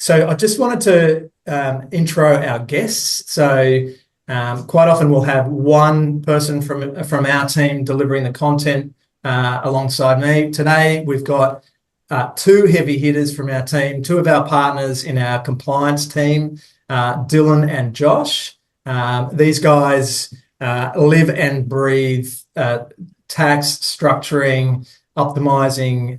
So I just wanted to intro our guests. So quite often we'll have one person from our team delivering the content alongside me. Today we've got two heavy hitters from our team, two of our partners in our compliance team, Dylan and Josh. These guys live and breathe tax structuring, optimizing,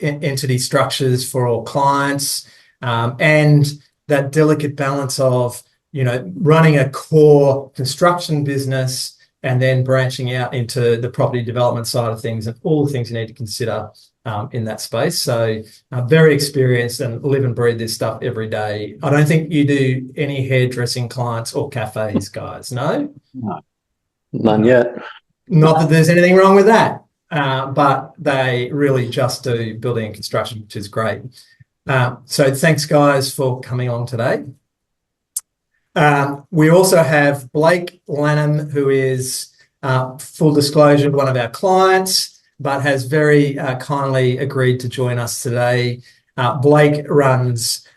entity structures for all clients, and that delicate balance of, running a core construction business and then branching out into the property development side of things and all the things you need to consider in that space. So very experienced and live and breathe this stuff every day. I don't think you do any hairdressing clients or cafes, guys, no? No, none yet. Not that there's anything wrong with that, but they really just do building and construction, which is great. So thanks, guys, for coming on today. We also have Blake Lanham, who is, full disclosure, one of our clients, but has very kindly agreed to join us today. Blake runs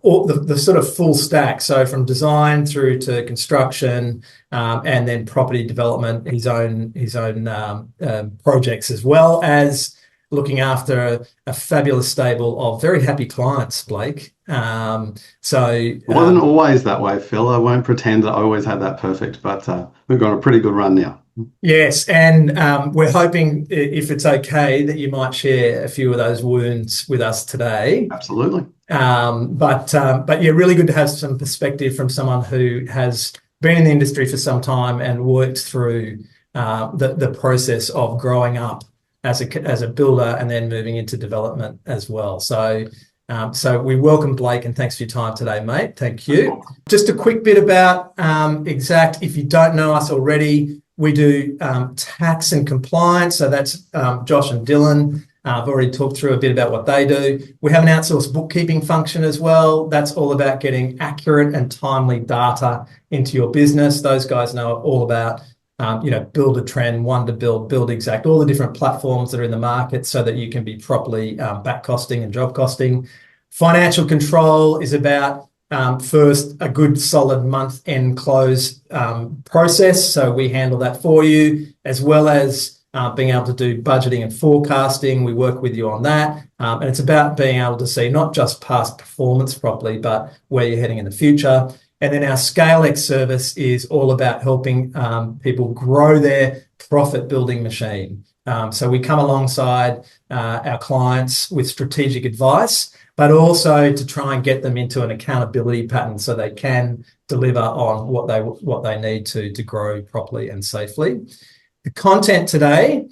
all the sort of full stack, so from design through to construction, and then property development, his own projects, as well as looking after a fabulous stable of very happy clients, Blake. It wasn't always that way, Phil. I won't pretend that I always had that perfect, but we've got a pretty good run now. Yes, and we're hoping, if it's okay, that you might share a few of those wounds with us today. Absolutely. But yeah, really good to have some perspective from someone who has been in the industry for some time and worked through the process of growing up as a builder and then moving into development as well. So we welcome Blake, and thanks for your time today, mate. Thank you. Just a quick bit about Xact. If you don't know us already, we do tax and compliance. So that's Josh and Dylan. I've already talked through a bit about what they do. We have an outsourced bookkeeping function as well. That's all about getting accurate and timely data into your business. Those guys know all about Build a Trend, One to Build Xact, all the different platforms that are in the market so that you can be properly back costing and job costing. Financial control is about first a good solid month-end close process. So we handle that for you, as well as being able to do budgeting and forecasting. We work with you on that. And it's about being able to see not just past performance properly, but where you're heading in the future. And then our ScaleX service is all about helping people grow their profit building machine. So we come alongside our clients with strategic advice, but also to try and get them into an accountability pattern so they can deliver on what they need to grow properly and safely. The content today,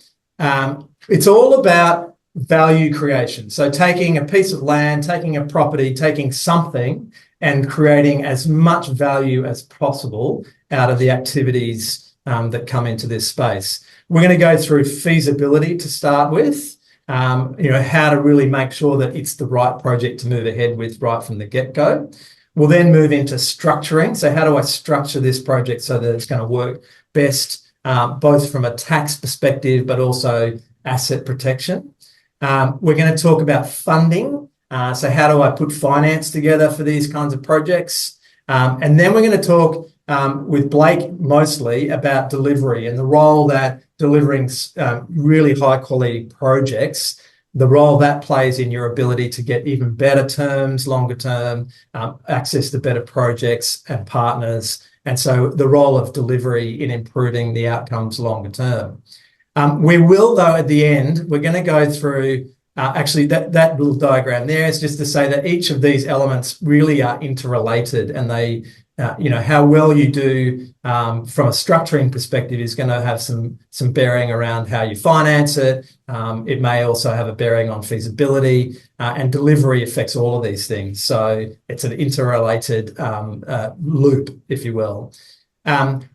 it's all about value creation. So taking a piece of land, taking a property, taking something and creating as much value as possible out of the activities that come into this space. We're going to go through feasibility to start with, how to really make sure that it's the right project to move ahead with right from the get-go. We'll then move into structuring. So how do I structure this project so that it's going to work best, both from a tax perspective, but also asset protection. We're going to talk about funding. So how do I put finance together for these kinds of projects? And then we're going to talk with Blake mostly about delivery and the role that delivering really high quality projects, the role that plays in your ability to get even better terms, longer term, access to better projects and partners. And so the role of delivery in improving the outcomes longer term. We will, though, at the end, we're going to go through, actually that little diagram there is just to say that each of these elements really are interrelated, and they, how well you do from a structuring perspective is going to have some bearing around how you finance it. It may also have a bearing on feasibility, and delivery affects all of these things. So it's an interrelated loop, if you will.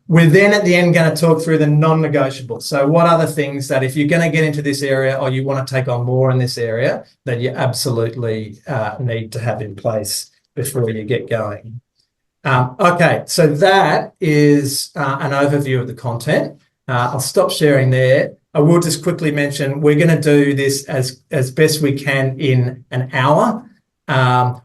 We're then at the end going to talk through the non-negotiables. So what are the things that if you're going to get into this area or you want to take on more in this area, that you absolutely need to have in place before you get going. Okay, so that is an overview of the content. I'll stop sharing there. I will just quickly mention we're going to do this as best we can in an hour.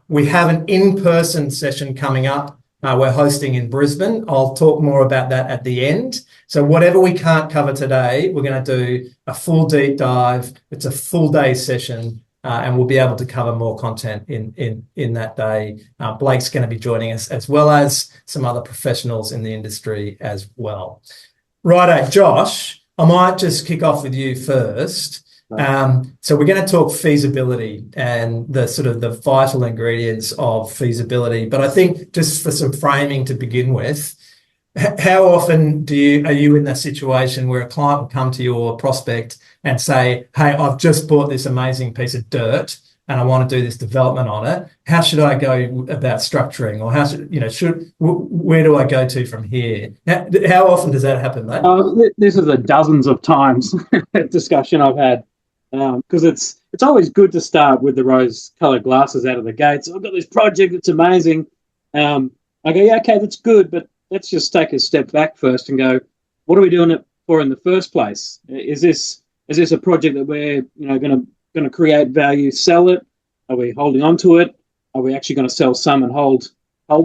We have an in-person session coming up. We're hosting in Brisbane. I'll talk more about that at the end. So whatever we can't cover today, we're going to do a full deep dive. It's a full day session, and we'll be able to cover more content in that day. Blake's going to be joining us, as well as some other professionals in the industry as well. Righto, Josh, I might just kick off with you first. So we're going to talk feasibility and the sort of the vital ingredients of feasibility. But I think just for some framing to begin with, how often are you in that situation where a client will come to your prospect and say, "Hey, I've just bought this amazing piece of dirt and I want to do this development on it. How should I go about structuring, or where do I go to from here?" How often does that happen, mate? This is a dozens of times discussion I've had. Because it's always good to start with the rose-coloured glasses out of the gates. I've got this project, it's amazing. I go, yeah, okay, that's good, but let's just take a step back first and go, what are we doing it for in the first place? Is this a project that we're going to create value, sell it? Are we holding on to it? Are we actually going to sell some and hold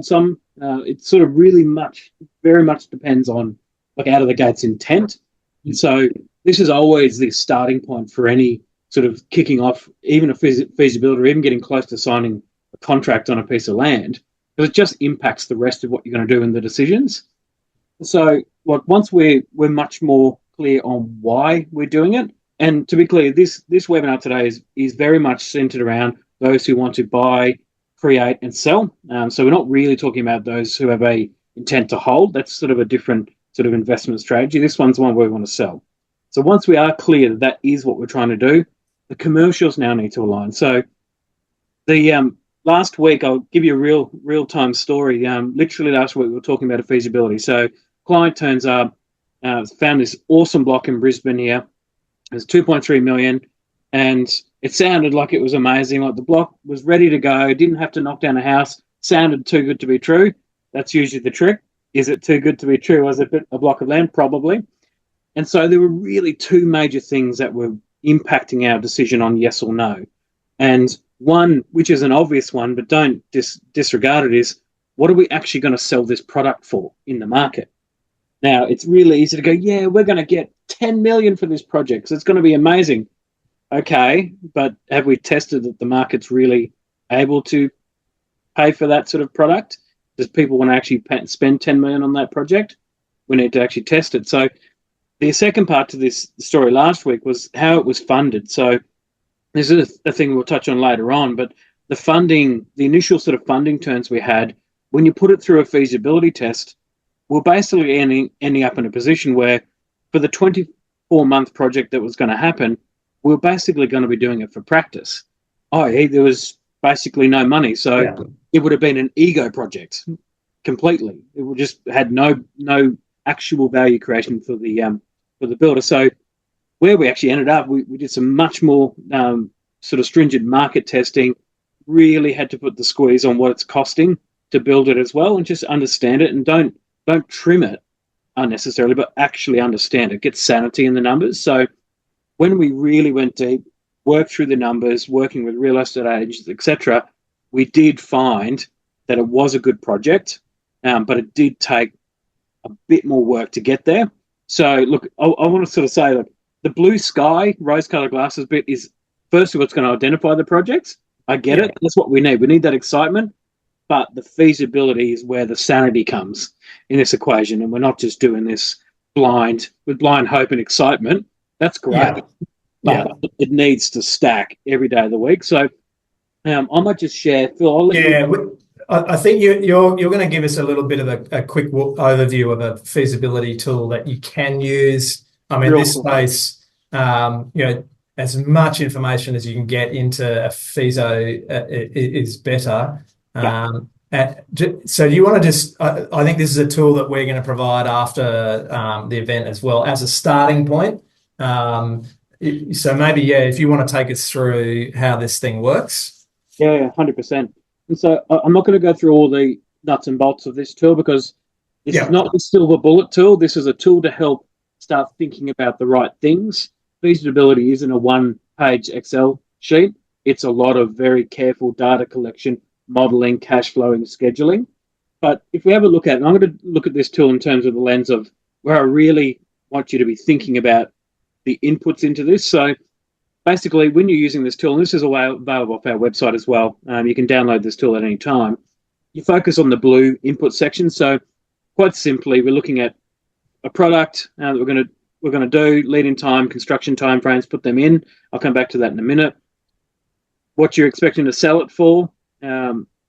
some? It sort of very much depends on out of the gates intent. And so this is always the starting point for any sort of kicking off, even a feasibility, or even getting close to signing a contract on a piece of land, because it just impacts the rest of what you're going to do in the decisions. So once we're much more clear on why we're doing it, and to be clear, this webinar today is very much centered around those who want to buy, create, and sell. So we're not really talking about those who have a intent to hold. That's sort of a different sort of investment strategy. This one's one where we want to sell. So once we are clear that that is what we're trying to do, the commercials now need to align. So the last week, I'll give you a real-time story. Literally last week, we were talking about a feasibility. So client turns up, found this awesome block in Brisbane here. It was 2.3 million, and it sounded like it was amazing. Like the block was ready to go, didn't have to knock down a house, sounded too good to be true. That's usually the trick. Is it too good to be true? Was it a block of land? Probably. And so there were really two major things that were impacting our decision on yes or no. And one, which is an obvious one, but don't disregard it, is what are we actually going to sell this product for in the market? Now, it's really easy to go, yeah, we're going to get 10 million for this project, so it's going to be amazing. Okay, but have we tested that the market's really able to pay for that sort of product? Does people want to actually spend 10 million on that project? We need to actually test it. So the second part to this story last week was how it was funded. So this is a thing we'll touch on later on, but the initial sort of funding terms we had, when you put it through a feasibility test, we're basically ending up in a position where for the 24-month project that was going to happen, we're basically going to be doing it for practice, i.e. there was basically no money. So It would have been an ego project completely. It would just had no actual value creation for the builder. So where we actually ended up, we did some much more sort of stringent market testing, really had to put the squeeze on what it's costing to build it as well, and just understand it, and don't trim it unnecessarily, but actually understand it, get sanity in the numbers. So when we really went deep, worked through the numbers, working with real estate agents, etc., we did find that it was a good project, but it did take a bit more work to get there. So look, I want to sort of say, look, the blue sky, rose-colored glasses bit is firstly what's going to identify the projects. I get it. That's what we need. We need that excitement, but the feasibility is where the sanity comes in this equation, and we're not just doing this with blind hope and excitement. That's great, but it needs to stack every day of the week. So I might just share, Phil. I think you're going to give us a little bit of a quick overview of a feasibility tool that you can use. I mean, this space, as much information as you can get into a FISO is better. So you want to just, I think this is a tool that we're going to provide after the event as well as a starting point. So maybe, if you want to take us through how this thing works. Yeah, 100%. And so I'm not going to go through all the nuts and bolts of this tool, because this is not the silver bullet tool. This is a tool to help start thinking about the right things. Feasibility isn't a one-page Excel sheet. It's a lot of very careful data collection, modeling, cash flowing, scheduling. But if we have a look at it, I'm going to look at this tool in terms of the lens of where I really want you to be thinking about the inputs into this. So basically, when you're using this tool, and this is available off our website as well, you can download this tool at any time. You focus on the blue input section. So quite simply, we're looking at a product that we're going to do, lead in time, construction timeframes, put them in. I'll come back to that in a minute. What you're expecting to sell it for.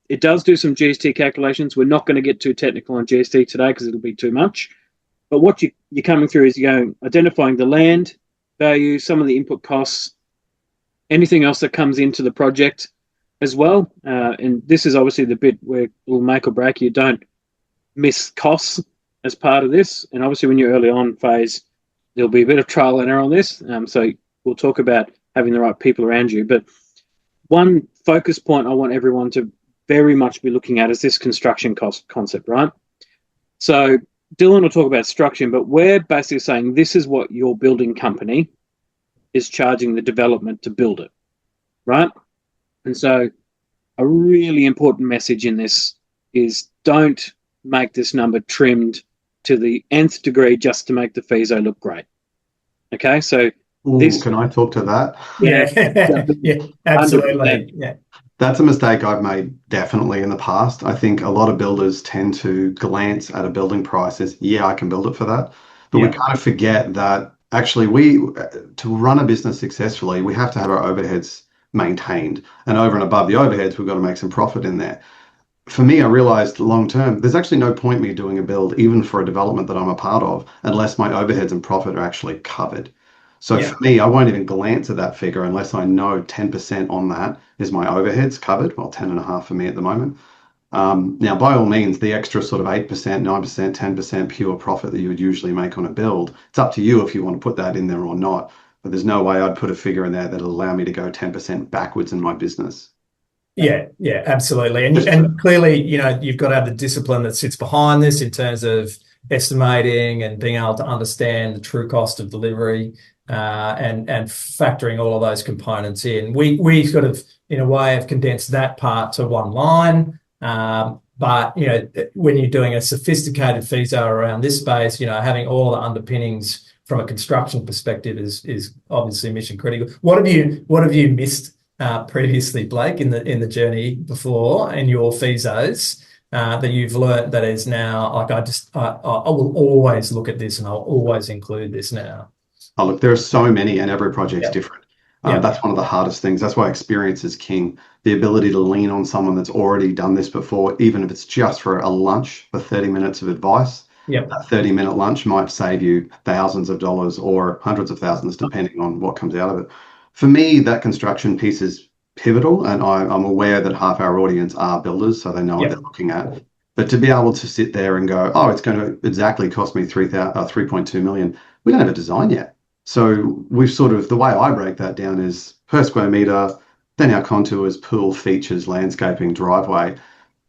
It does do some GST calculations. We're not going to get too technical on GST today because it'll be too much. But what you're coming through is you're going identifying the land value, some of the input costs, anything else that comes into the project as well. And this is obviously the bit where it will make or break. You don't miss costs as part of this. And obviously when you're early on phase, there'll be a bit of trial and error on this. So we'll talk about having the right people around you. But one focus point I want everyone to very much be looking at is this construction cost concept, right? So Dylan will talk about structuring, but we're basically saying this is what your building company is charging the development to build it, right? And so a really important message in this is don't make this number trimmed to the nth degree just to make the FISO look great. Okay, so can I talk to that? Yeah, absolutely. Yeah. That's a mistake I've made definitely in the past. I think a lot of builders tend to glance at a building price as, yeah, I can build it for that. But we kind of forget that actually to run a business successfully, we have to have our overheads maintained. And over and above the overheads, we've got to make some profit in there. For me, I realized long term, there's actually no point me doing a build, even for a development that I'm a part of, unless my overheads and profit are actually covered. So for me, I won't even glance at that figure unless I know 10% on that is my overheads covered. Well, 10.5 for me at the moment. Now, by all means, the extra sort of 8%, 9%, 10% pure profit that you would usually make on a build, it's up to you if you want to put that in there or not. But there's no way I'd put a figure in there that'll allow me to go 10% backwards in my business. Yeah, absolutely. And clearly, you've got to have the discipline that sits behind this in terms of estimating and being able to understand the true cost of delivery. And factoring all of those components in. We sort of, in a way, have condensed that part to one line. But, when you're doing a sophisticated FISO around this space, having all the underpinnings from a construction perspective is obviously mission critical. What have you missed previously, Blake, in the journey before in your FISOs that you've learnt that is now like I will always look at this and I'll always include this now? Oh, look, there are so many and every project's different. That's one of the hardest things. That's why experience is king. The ability to lean on someone that's already done this before, even if it's just for a lunch for 30 minutes of advice. That 30-minute lunch might save you thousands of dollars or hundreds of thousands, depending on what comes out of it. For me, that construction piece is pivotal, and I'm aware that half our audience are builders, so they know what they're looking at. But to be able to sit there and go, oh, it's going to exactly cost me 3.2 million. We don't have a design yet. So we've sort of, the way I break that down is per square meter, then our contours, pool, features, landscaping, driveway.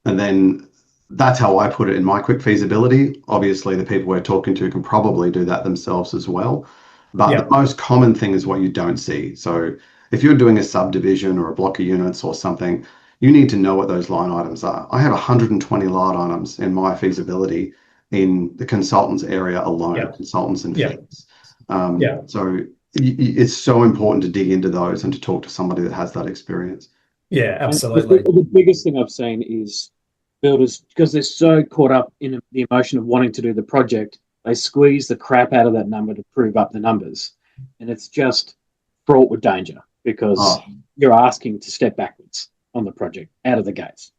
And then that's how I put it in my quick feasibility. Obviously, the people we're talking to can probably do that themselves as well. But the most common thing is what you don't see. So if you're doing a subdivision or a block of units or something, you need to know what those line items are. I have 120 line items in my feasibility in the consultants area alone, consultants and fees. So it's so important to dig into those and to talk to somebody that has that experience. Yeah, absolutely. The biggest thing I've seen is builders, because they're so caught up in the emotion of wanting to do the project, they squeeze the crap out of that number to prove up the numbers. And it's just fraught with danger because you're asking to step backwards on the project out of the gates.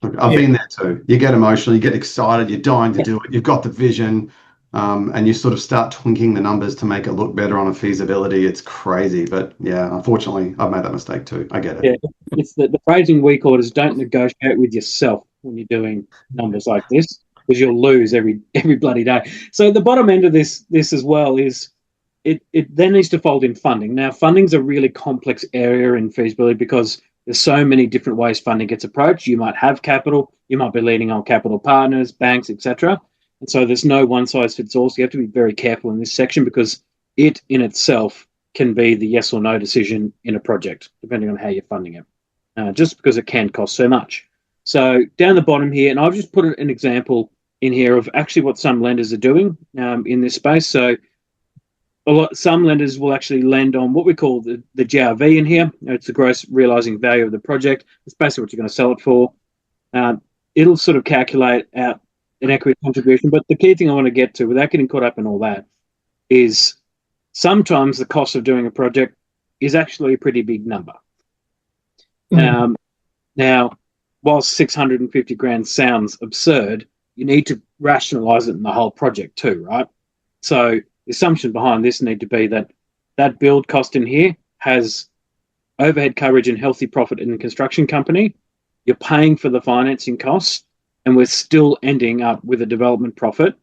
Look, I've been there too. You get emotional, you get excited, you're dying to do it, you've got the vision, and you sort of start twinking the numbers to make it look better on a feasibility. It's crazy. But yeah, unfortunately, I've made that mistake too. I get it. Yeah, it's the phrasing we call it is don't negotiate with yourself when you're doing numbers like this, because you'll lose every bloody day. So the bottom end of this as well is it then needs to fold in funding. Now, funding's a really complex area in feasibility because there's so many different ways funding gets approached. You might have capital, you might be leaning on capital partners, banks, etc. And so there's no one size fits all. So you have to be very careful in this section because it in itself can be the yes or no decision in a project, depending on how you're funding it, just because it can cost so much. So down the bottom here, and I've just put an example in here of actually what some lenders are doing in this space. So some lenders will actually lend on what we call the GRV in here. It's the gross realizing value of the project. It's basically what you're going to sell it for. It'll sort of calculate out an equity contribution. But the key thing I want to get to, without getting caught up in all that, is sometimes the cost of doing a project is actually a pretty big number. Now, whilst 650 grand sounds absurd, you need to rationalize it in the whole project too, right? So the assumption behind this need to be that build cost in here has overhead coverage and healthy profit in the construction company. You're paying for the financing costs, and we're still ending up with a development profit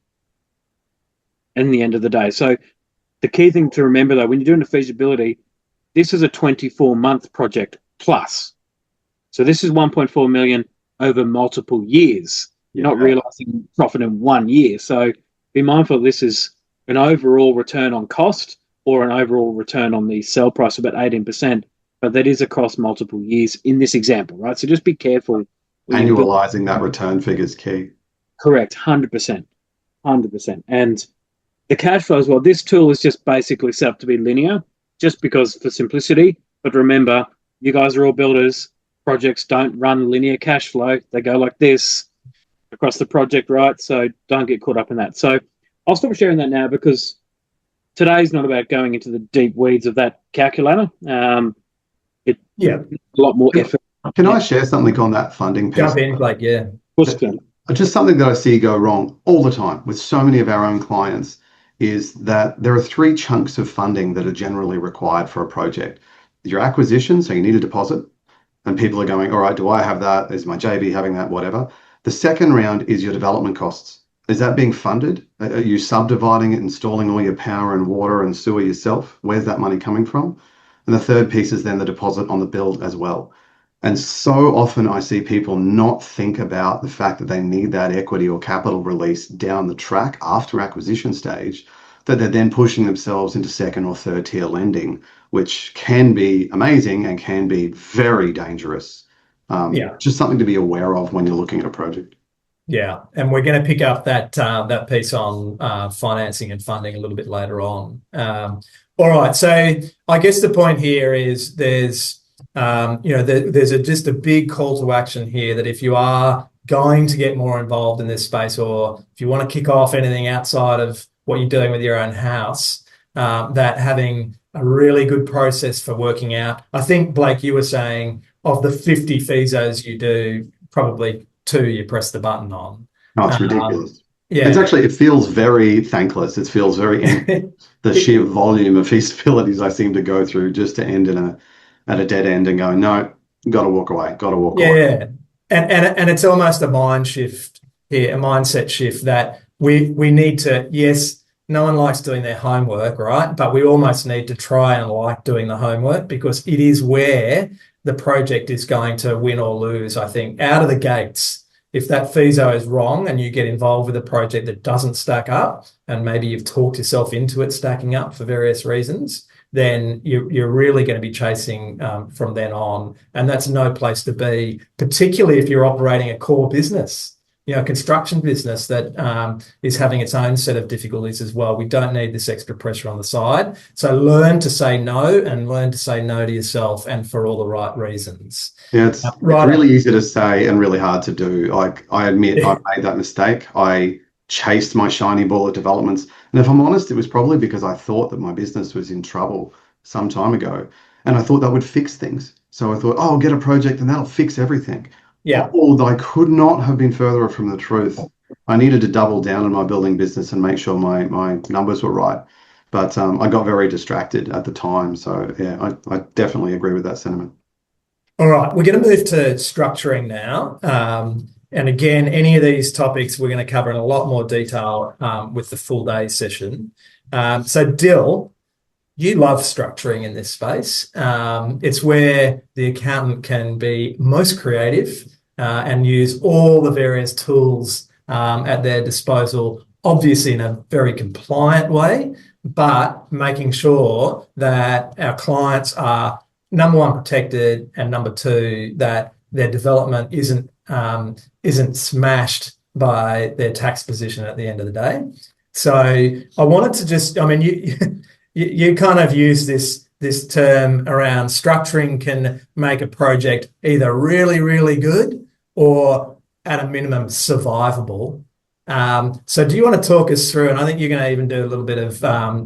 in the end of the day. So the key thing to remember, though, when you're doing a feasibility, this is a 24-month project plus. So this is 1.4 million over multiple years. You're not realizing profit in 1 year. So be mindful this is an overall return on cost or an overall return on the sell price, about 18%, but that is across multiple years in this example, right? So just be careful. Annualizing that return figure is key. Correct, 100%. And the cash flow as well, this tool is just basically set up to be linear, just because for simplicity. But remember, you guys are all builders. Projects don't run linear cash flow. They go like this across the project, right? So don't get caught up in that. So I'll stop sharing that now, because today's not about going into the deep weeds of that calculator. It's a lot more effort. Can I share something on that funding piece? Jump in, Blake, yeah. Of course you can. Just something that I see go wrong all the time with so many of our own clients is that there are 3 chunks of funding that are generally required for a project. Your acquisition, so you need a deposit, and people are going, all right, do I have that? Is my JV having that? Whatever. The second round is your development costs. Is that being funded? Are you subdividing it, installing all your power and water and sewer yourself? Where's that money coming from? And the third piece is then the deposit on the build as well. And so often I see people not think about the fact that they need that equity or capital release down the track after acquisition stage, that they're then pushing themselves into second or third tier lending, which can be amazing and can be very dangerous. Just something to be aware of when you're looking at a project. Yeah, and we're going to pick up that piece on financing and funding a little bit later on. All right, so I guess the point here is there's just a big call to action here that if you are going to get more involved in this space, or if you want to kick off anything outside of what you're doing with your own house, that having a really good process for working out. I think, Blake, you were saying of the 50 FISOs you do, probably 2 you press the button on. Oh, it's ridiculous. It feels very thankless. It feels very the sheer volume of feasibilities I seem to go through just to end at a dead end and go, no, got to walk away. Yeah, and it's almost a mind shift here, a mindset shift that we need to. Yes, no one likes doing their homework, right? But we almost need to try and like doing the homework, because it is where the project is going to win or lose. I think out of the gates, if that FISO is wrong and you get involved with a project that doesn't stack up, and maybe you've talked yourself into it stacking up for various reasons, then you're really going to be chasing from then on. And that's no place to be, particularly if you're operating a core business, a construction business that is having its own set of difficulties as well. We don't need this extra pressure on the side. So learn to say no, and learn to say no to yourself, and for all the right reasons. Yeah, it's really easy to say and really hard to do. Like, I admit I made that mistake. I chased my shiny bullet developments. And if I'm honest, it was probably because I thought that my business was in trouble some time ago. And I thought that would fix things. So I thought, oh, I'll get a project and that'll fix everything. Yeah. Although I could not have been further from the truth. I needed to double down on my building business and make sure my numbers were right. But I got very distracted at the time. So yeah, I definitely agree with that sentiment. All right, we're going to move to structuring now. And again, any of these topics we're going to cover in a lot more detail with the full day session. So Dill, you love structuring in this space. It's where the accountant can be most creative and use all the various tools at their disposal obviously in a very compliant way, but making sure that our clients are, number one, protected, and number two, that their development isn't smashed by their tax position at the end of the day. So I wanted to just, I mean, you kind of use this term around structuring can make a project either really, really good or at a minimum survivable. So do you want to talk us through, and I think you're going to even do a little bit of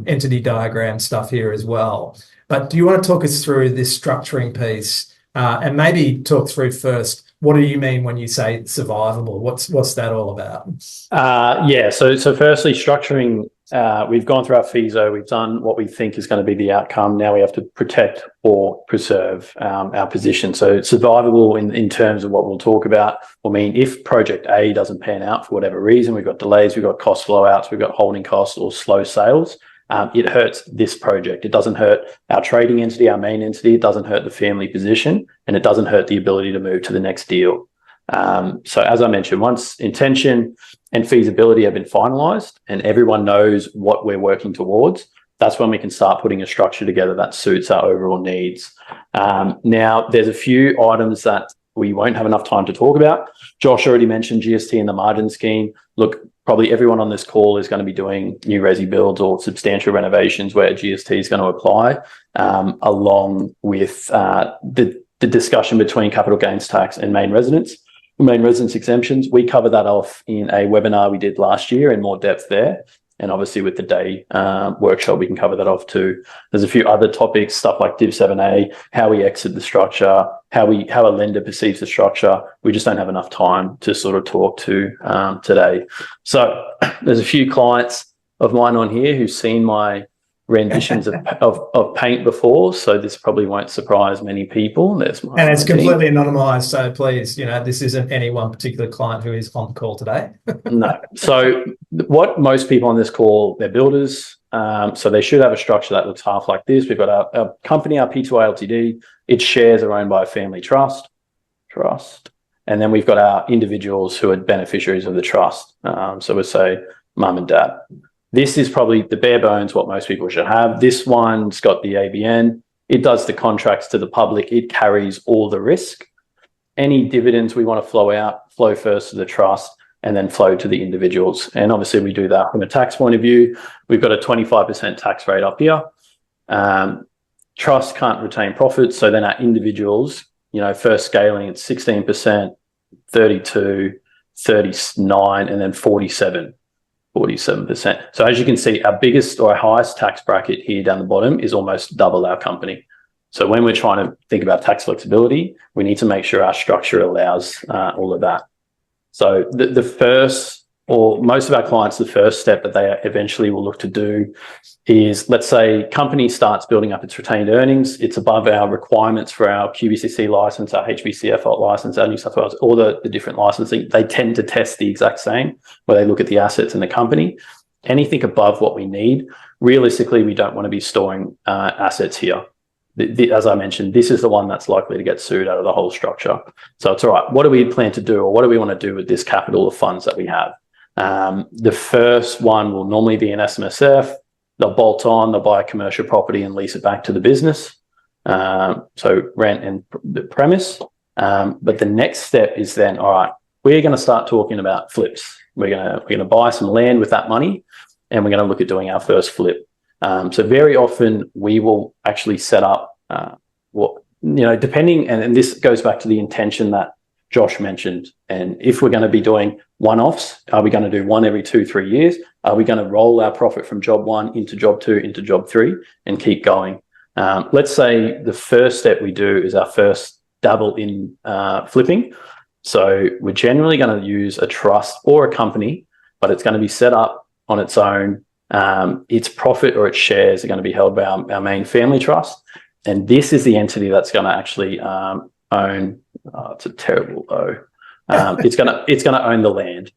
entity diagram stuff here as well, but do you want to talk us through this structuring piece and maybe talk through first, what do you mean when you say survivable? What's that all about? Yeah, so firstly, structuring, we've gone through our FISO, we've done what we think is going to be the outcome. Now we have to protect or preserve our position. So survivable in terms of what we'll talk about will mean if project A doesn't pan out for whatever reason, we've got delays, we've got cost blowouts, we've got holding costs or slow sales, it hurts this project. It doesn't hurt our trading entity, our main entity. It doesn't hurt the family position, and it doesn't hurt the ability to move to the next deal. So as I mentioned, once intention and feasibility have been finalised and everyone knows what we're working towards, that's when we can start putting a structure together that suits our overall needs. Now, there's a few items that we won't have enough time to talk about. Josh already mentioned GST and the margin scheme. Look, probably everyone on this call is going to be doing new resi builds or substantial renovations where GST is going to apply, along with the discussion between capital gains tax and main residence exemptions. We cover that off in a webinar we did last year in more depth there. And obviously with the day workshop, we can cover that off too. There's a few other topics, stuff like Div 7A, how we exit the structure, how a lender perceives the structure. We just don't have enough time to sort of talk to today. So there's a few clients of mine on here who've seen my renditions of paint before, so this probably won't surprise many people. And it's completely anonymized, so please, this isn't any one particular client who is on the call today. No. So what most people on this call, they're builders, so they should have a structure that looks half like this. We've got our company, our P2I Ltd. Its shares are owned by a family trust, and then we've got our individuals who are beneficiaries of the trust. So we'll say mum and dad. This is probably the bare bones what most people should have. This one's got the ABN. It does the contracts to the public. It carries all the risk. Any dividends we want to flow first to the trust and then flow to the individuals. And obviously we do that from a tax point of view. We've got a 25% tax rate up here. Trust can't retain profits. So then our individuals, first scaling, it's 16%, 32, 39, and then 47%. So as you can see, our biggest or our highest tax bracket here down the bottom is almost double our company. So when we're trying to think about tax flexibility, we need to make sure our structure allows all of that. So the first, or most of our clients, the first step that they eventually will look to do is, let's say company starts building up its retained earnings. It's above our requirements for our QBCC license, our HBCF license, our New South Wales, all the different licensing. They tend to test the exact same, where they look at the assets in the company. Anything above what we need, realistically, we don't want to be storing assets here. As I mentioned, this is the one that's likely to get sued out of the whole structure. So it's all right. What do we plan to do, or what do we want to do with this capital of funds that we have? The first one will normally be an SMSF. They'll bolt on, they'll buy a commercial property and lease it back to the business. So rent and the premise. But the next step is then, all right, we're going to start talking about flips. We're going to buy some land with that money, and we're going to look at doing our first flip. So very often we will actually set up depending, and this goes back to the intention that Josh mentioned. And if we're going to be doing one-offs, are we going to do one every 2-3 years? Are we going to roll our profit from job 1 into job 2 into job 3 and keep going? Let's say the first step we do is our first dabble in flipping. So we're generally going to use a trust or a company, but it's going to be set up on its own. Its profit or its shares are going to be held by our main family trust. And this is the entity that's going to actually own, it's a terrible O. It's going to own the land.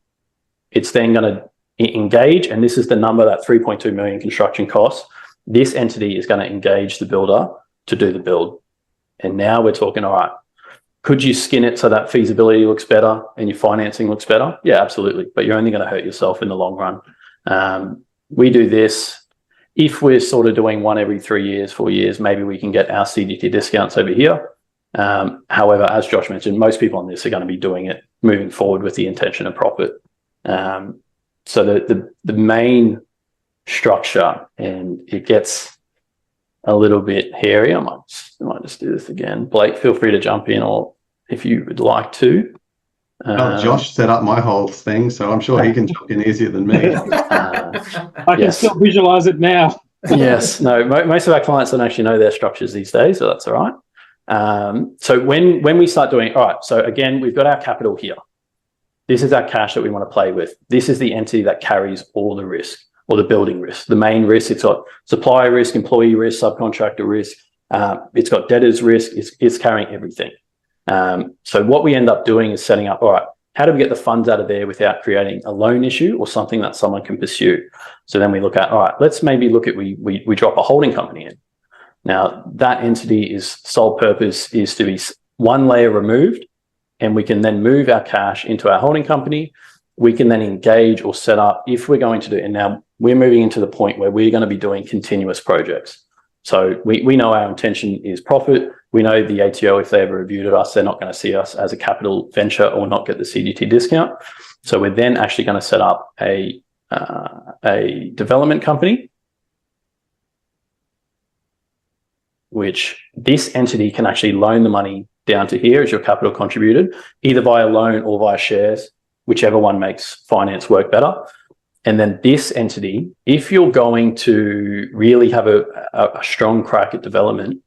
It's then going to engage, and this is the number, that 3.2 million construction costs. This entity is going to engage the builder to do the build. And now we're talking, all right, could you skin it so that feasibility looks better and your financing looks better? Yeah, absolutely. But you're only going to hurt yourself in the long run. We do this. If we're sort of doing one every 3 years, 4 years, maybe we can get our CGT discounts over here. However, as Josh mentioned, most people on this are going to be doing it moving forward with the intention of profit. So the main structure, and it gets a little bit hairy. I might just do this again. Blake, feel free to jump in, or if you would like to. Josh set up my whole thing, so I'm sure he can jump in easier than me. I can still visualize it now. Yes. No, most of our clients don't actually know their structures these days, so that's all right. So when we start doing, all right, so again, we've got our capital here. This is our cash that we want to play with. This is the entity that carries all the risk, or the building risk, the main risk. It's got supplier risk, employee risk, subcontractor risk. It's got debtors risk. It's carrying everything. So what we end up doing is setting up, all right, how do we get the funds out of there without creating a loan issue or something that someone can pursue? So then we look at, all right, let's maybe look at, we drop a holding company in. Now that entity is sole purpose is to be one layer removed, and we can then move our cash into our holding company. We can then engage or set up if we're going to do it. And now we're moving into the point where we're going to be doing continuous projects. So we know our intention is profit. We know the ATO, if they ever reviewed us, they're not going to see us as a capital venture or not get the CGT discount. So we're then actually going to set up a development company, which this entity can actually loan the money down to here as your capital contributed, either via loan or via shares, whichever one makes finance work better. And then this entity, if you're going to really have a strong crack at development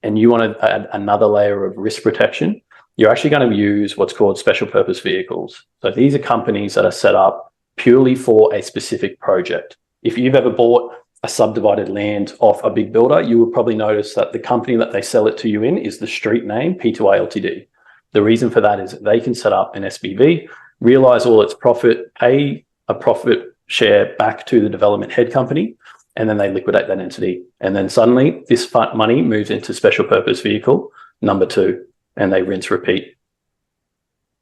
and you want to add another layer of risk protection, you're actually going to use what's called special purpose vehicles. So these are companies that are set up purely for a specific project. If you've ever bought a subdivided land off a big builder, you will probably notice that the company that they sell it to you in is the street name P2I Ltd. The reason for that is that they can set up an SPV, realize all its profit, pay a profit share back to the development head company, and then they liquidate that entity. And then suddenly this money moves into special purpose vehicle number 2, and they rinse repeat.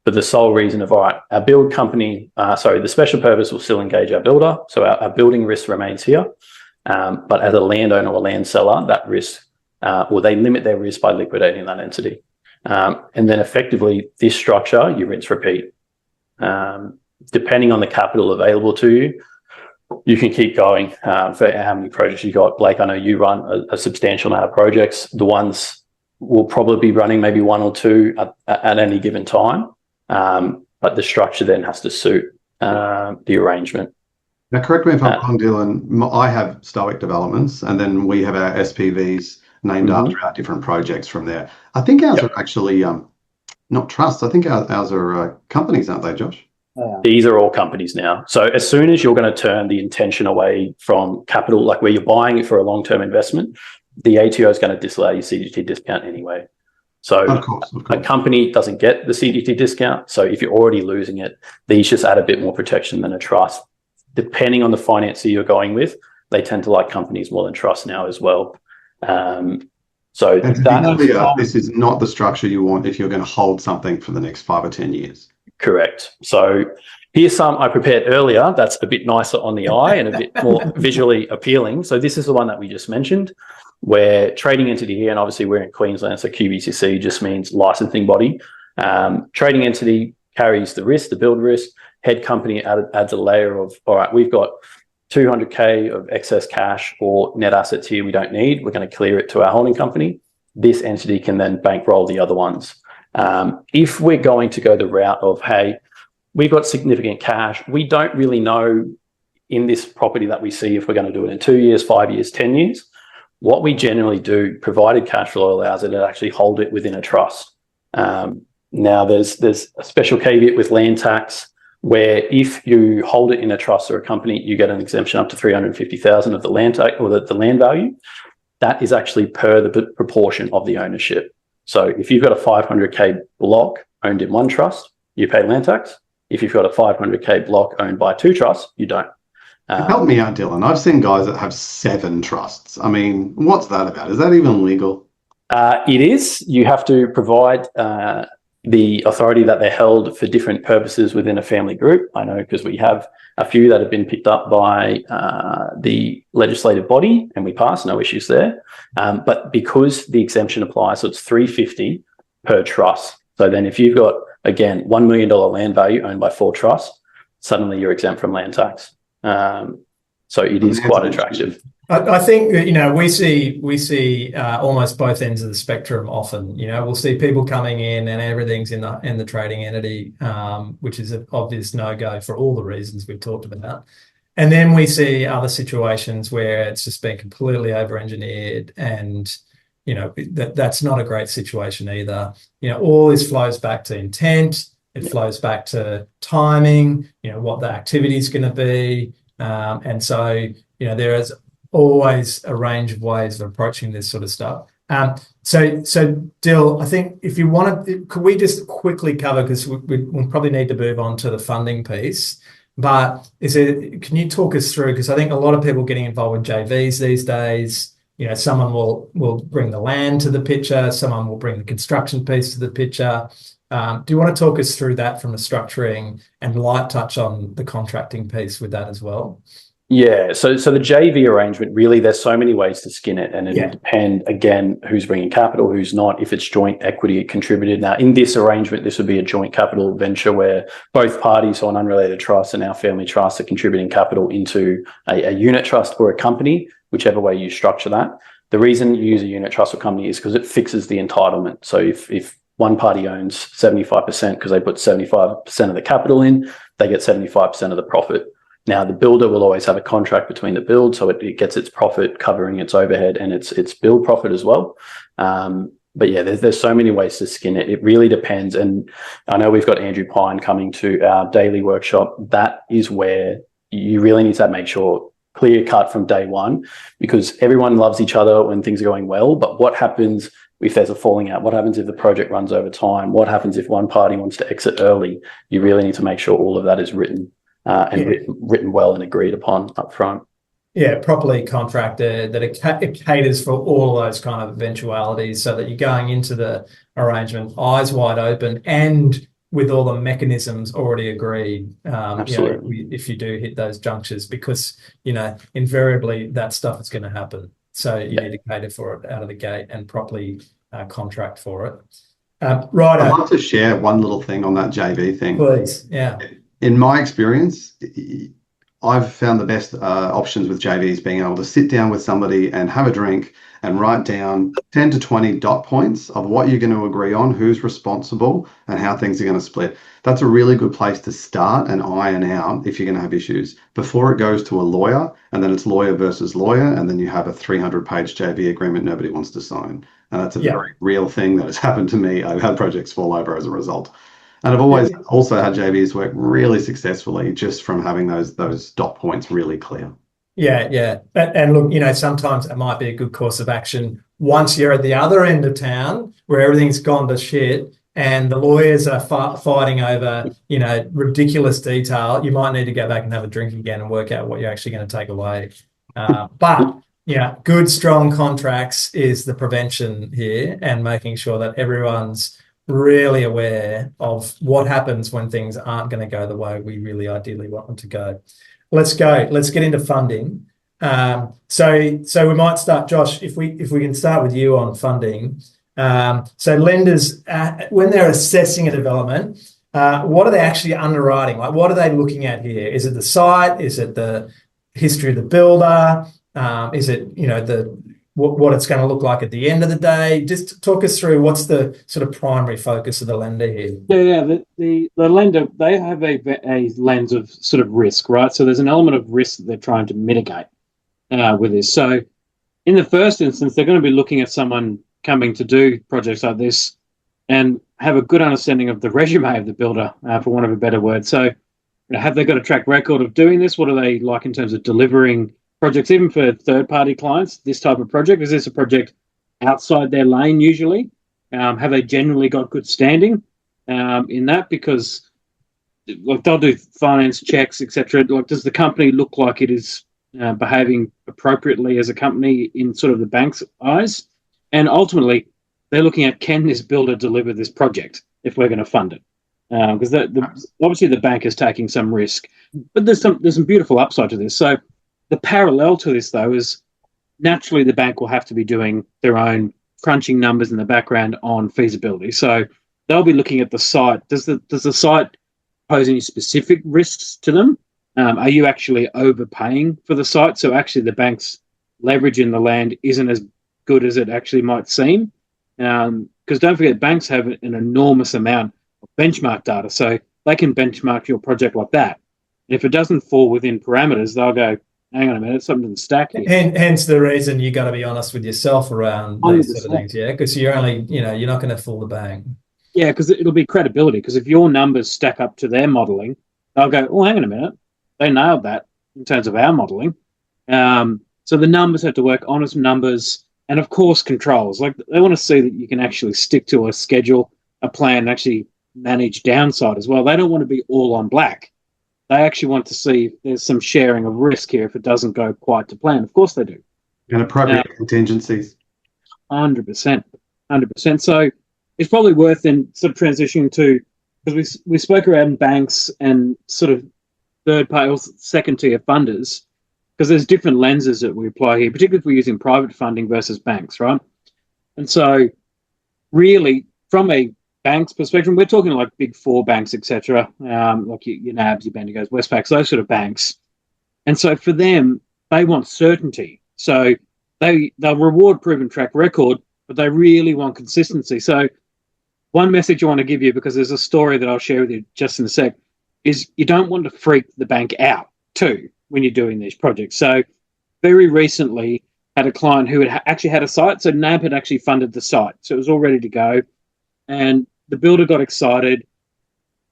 For the sole reason of, all right, our build company, the special purpose will still engage our builder. So our building risk remains here. But as a landowner or land seller, that risk, or they limit their risk by liquidating that entity. And then effectively this structure, you rinse repeat. Depending on the capital available to you, you can keep going for how many projects you got. Blake, I know you run a substantial amount of projects. The ones will probably be running maybe 1 or 2 at any given time. But the structure then has to suit the arrangement. Now, correct me if I'm wrong, Dylan. I have Stoic Developments, and then we have our SPVs named after our different projects from there. I think ours are actually not trusts. I think ours are companies, aren't they, Josh? These are all companies now. So as soon as you're going to turn the intention away from capital, like where you're buying it for a long-term investment, the ATO is going to disallow your CGT discount anyway. So of course. A company doesn't get the CGT discount. So if you're already losing it, these just add a bit more protection than a trust. Depending on the financier you're going with, they tend to like companies more than trusts now as well. So this is not the structure you want if you're going to hold something for the next 5 or 10 years. Correct. So here's some I prepared earlier that's a bit nicer on the eye and a bit more visually appealing. So this is the one that we just mentioned, where trading entity here, and obviously we're in Queensland, so QBCC just means licensing body. Trading entity carries the risk, the build risk. Head company adds a layer of, all right, we've got 200K of excess cash or net assets here we don't need. We're going to clear it to our holding company. This entity can then bankroll the other ones. If we're going to go the route of, hey, we've got significant cash, we don't really know in this property that we see if we're going to do it in 2 years, 5 years, 10 years. What we generally do, provided cash flow allows it to actually hold it within a trust. Now, there's a special caveat with land tax, where if you hold it in a trust or a company, you get an exemption up to 350,000 of the land tax or the land value. That is actually per the proportion of the ownership. So if you've got a 500K block owned in one trust, you pay land tax. If you've got a 500K block owned by 2 trusts, you don't. Help me out, Dylan. I've seen guys that have 7 trusts. I mean, what's that about? Is that even legal? It is. You have to provide the authority that they're held for different purposes within a family group. I know because we have a few that have been picked up by the legislative body and we passed, no issues there. But because the exemption applies, so it's $350 per trust. So then if you've got, again, $1 million land value owned by 4 trusts, suddenly you're exempt from land tax. So it is quite attractive. I think that, we see almost both ends of the spectrum often. We'll see people coming in and everything's in the trading entity, which is an obvious no-go for all the reasons we've talked about. And then we see other situations where it's just been completely over-engineered, and that's not a great situation either. All this flows back to intent. It flows back to timing. What the activity is going to be, and so there is always a range of ways of approaching this sort of stuff. So Dill, I think if you want to, could we just quickly cover, because we'll probably need to move on to the funding piece, but can you talk us through, because I think a lot of people are getting involved with JVs these days. Someone will bring the land to the picture, someone will bring the construction piece to the picture. Do you want to talk us through that from the structuring and light touch on the contracting piece with that as well? Yeah, so the JV arrangement, really, there's so many ways to skin it, and it will depend, again, who's bringing capital, who's not. If it's joint equity contributed. Now, in this arrangement, this would be a joint capital venture where both parties, so an unrelated trust and our family trust, are contributing capital into a unit trust or a company, whichever way you structure that. The reason you use a unit trust or company is because it fixes the entitlement. So if one party owns 75% because they put 75% of the capital in, they get 75% of the profit. Now, the builder will always have a contract between the build, so it gets its profit covering its overhead and its build profit as well. But yeah, there's so many ways to skin it. It really depends. And I know we've got Andrew Pine coming to our daily workshop. That is where you really need to make sure clear cut from day one, because everyone loves each other when things are going well. But what happens if there's a falling out? What happens if the project runs over time? What happens if one party wants to exit early? You really need to make sure all of that is written written well and agreed upon up front. Yeah, properly contracted, that it caters for all of those kind of eventualities, so that you're going into the arrangement eyes wide open and with all the mechanisms already agreed. Absolutely. If you do hit those junctures, because invariably that stuff is going to happen. So you need to cater for it out of the gate and properly contract for it. Right. I'd love to share one little thing on that JV thing. Please. Yeah. In my experience, I've found the best options with JVs being able to sit down with somebody and have a drink and write down 10 to 20 dot points of what you're going to agree on, who's responsible, and how things are going to split. That's a really good place to start and iron out if you're going to have issues before it goes to a lawyer, and then it's lawyer versus lawyer, and then you have a 300-page JV agreement nobody wants to sign. And that's a very real thing that has happened to me. I've had projects fall over as a result. And I've always also had JVs work really successfully just from having those dot points really clear. Yeah. And look, sometimes it might be a good course of action once you're at the other end of town where everything's gone to shit and the lawyers are fighting over, ridiculous detail. You might need to go back and have a drink again and work out what you're actually going to take away. But good, strong contracts is the prevention here, and making sure that everyone's really aware of what happens when things aren't going to go the way we really ideally want them to go. Let's get into funding. So we might start, Josh, if we can start with you on funding. So lenders, when they're assessing a development, what are they actually underwriting? Like, what are they looking at here? Is it the site? Is it the history of the builder? Is it, what it's going to look like at the end of the day? Just talk us through what's the sort of primary focus of the lender here. The lender, they have a lens of sort of risk, right? So there's an element of risk that they're trying to mitigate with this. So in the first instance, they're going to be looking at someone coming to do projects like this and have a good understanding of the resume of the builder, for want of a better word. So have they got a track record of doing this? What are they like in terms of delivering projects, even for third-party clients, this type of project? Is this a project outside their lane usually? Have they generally got good standing in that? Because they'll do finance checks, etc. Does the company look like it is behaving appropriately as a company in sort of the bank's eyes? And ultimately, they're looking at, can this builder deliver this project? if we're going to fund it. Because obviously the bank is taking some risk, but there's some beautiful upside to this. So the parallel to this, though, is naturally the bank will have to be doing their own crunching numbers in the background on feasibility. So they'll be looking at the site. Does the site pose any specific risks to them? Are you actually overpaying for the site? So actually the bank's leverage in the land isn't as good as it actually might seem. Because don't forget, banks have an enormous amount of benchmark data. So they can benchmark your project like that. And if it doesn't fall within parameters, they'll go, hang on a minute, something in the stack here. Hence the reason you got to be honest with yourself around these sort of 100%. things, yeah, because you're only, you're not going to fool the bank. Yeah, because it'll be credibility. Because if your numbers stack up to their modelling, they'll go, oh, hang on a minute, they nailed that in terms of our modelling. So the numbers have to work, honest numbers, and of course controls. Like they want to see that you can actually stick to a schedule, a plan, and actually manage downside as well. They don't want to be all on black. They actually want to see if there's some sharing of risk here if it doesn't go quite to plan. Of course they do. And appropriate contingencies. 100%. 100%. So it's probably worth then sort of transitioning to, because we spoke around banks and sort of third party or second tier funders, because there's different lenses that we apply here, particularly if we're using private funding versus banks, right? And so really from a bank's perspective, we're talking like big four banks, etc., like your NABs, your Bendigos, Westpacs, those sort of banks. And so for them, they want certainty. So they'll reward proven track record, but they really want consistency. So one message I want to give you, because there's a story that I'll share with you just in a sec, is you don't want to freak the bank out too when you're doing these projects. So very recently had a client who had actually had a site. So NAB had actually funded the site. So it was all ready to go. And the builder got excited,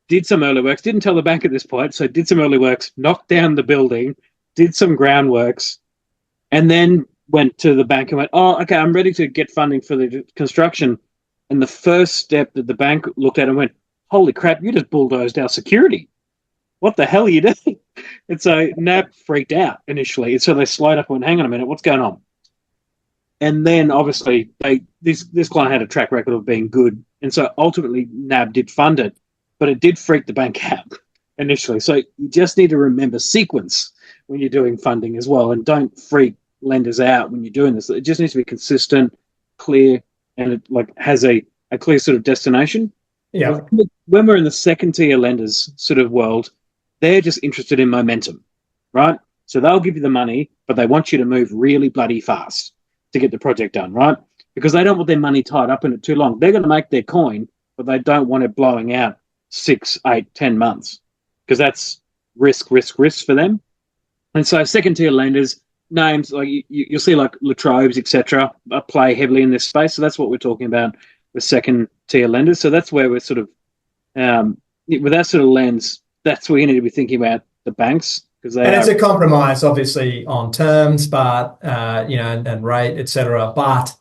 did some early works, didn't tell the bank at this point, so did some early works, knocked down the building, did some groundworks, and then went to the bank and went, oh, okay, I'm ready to get funding for the construction. And the first step that the bank looked at and went, holy crap, you just bulldozed our security. What the hell are you doing? And so NAB freaked out initially. And so they slowed up and went, hang on a minute, what's going on? And then obviously this client had a track record of being good. And so ultimately NAB did fund it, but it did freak the bank out initially. So you just need to remember sequence when you're doing funding as well. And don't freak lenders out when you're doing this. It just needs to be consistent, clear, and it like has a clear sort of destination. Yeah. When we're in the second tier lenders sort of world, they're just interested in momentum, right? So they'll give you the money, but they want you to move really bloody fast to get the project done, right? Because they don't want their money tied up in it too long. They're going to make their coin, but they don't want it blowing out 6, 8, 10 months, because that's risk for them. And so second tier lenders, names like you'll see like Latrobe's, etc., play heavily in this space. So that's what we're talking about with second tier lenders. So that's where we're sort of with that sort of lens, that's where you need to be thinking about the banks, because it's a compromise, obviously, on terms, but and rate, etc. But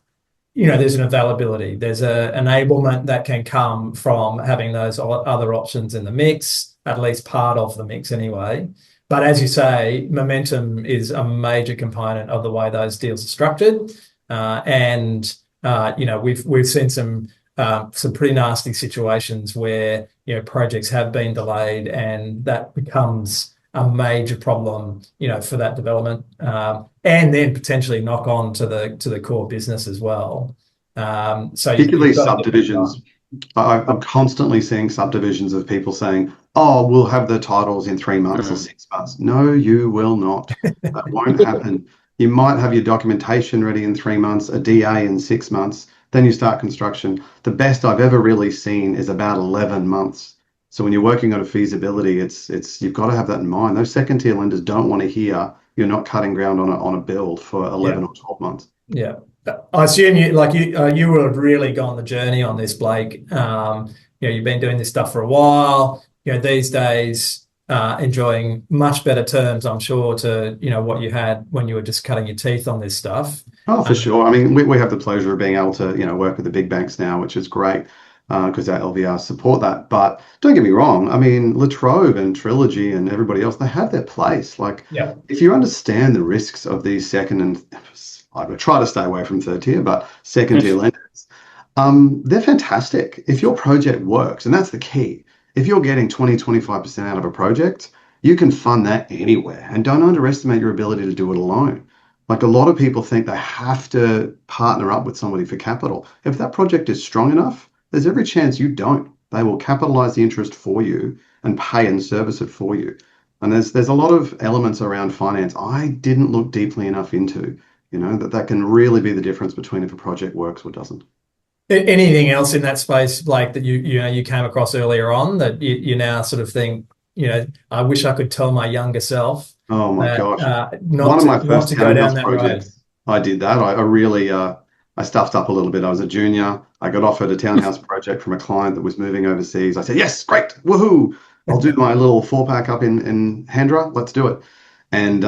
there's an availability. There's a enablement that can come from having those other options in the mix, at least part of the mix anyway. But as you say, momentum is a major component of the way those deals are structured, and we've seen some pretty nasty situations where projects have been delayed, and that becomes a major problem, for that development, and then potentially knock on to the core business as well. So particularly subdivisions. I'm constantly seeing subdivisions of people saying, oh, we'll have the titles in 3 months or 6 months. No, you will not. That won't happen. You might have your documentation ready in 3 months, a DA in 6 months, then you start construction. The best I've ever really seen is about 11 months. So when you're working on a feasibility, it's you've got to have that in mind. Those second tier lenders don't want to hear you're not cutting ground on a build for 11 or 12 months. Yeah. I assume you will have really gone the journey on this, Blake. You've been doing this stuff for a while. These days, enjoying much better terms, I'm sure, to what you had when you were just cutting your teeth on this stuff. Oh, for sure. I mean, we have the pleasure of being able to work with the big banks now, which is great because our LVRs support that. But don't get me wrong. I mean, Latrobe and Trilogy and everybody else, they have their place. Like, if you understand the risks of these second and I would try to stay away from third tier, but second tier lenders, They're fantastic. If your project works, and that's the key, if you're getting 20-25% out of a project, you can fund that anywhere. And don't underestimate your ability to do it alone. Like a lot of people think they have to partner up with somebody for capital. If that project is strong enough, there's every chance you don't. They will capitalize the interest for you and pay and service it for you. And there's a lot of elements around finance I didn't look deeply enough into, that can really be the difference between if a project works or doesn't. Anything else in that space, Blake, that you came across earlier on that you now sort of think, I wish I could tell my younger self Oh my that gosh. not One of my not first to go down townhouse that road. projects, I did that. I really I stuffed up a little bit. I was a junior. I got offered a townhouse project from a client that was moving overseas. I said, yes, great, woohoo. I'll do my little 4-pack up in Hendra. Let's do it. And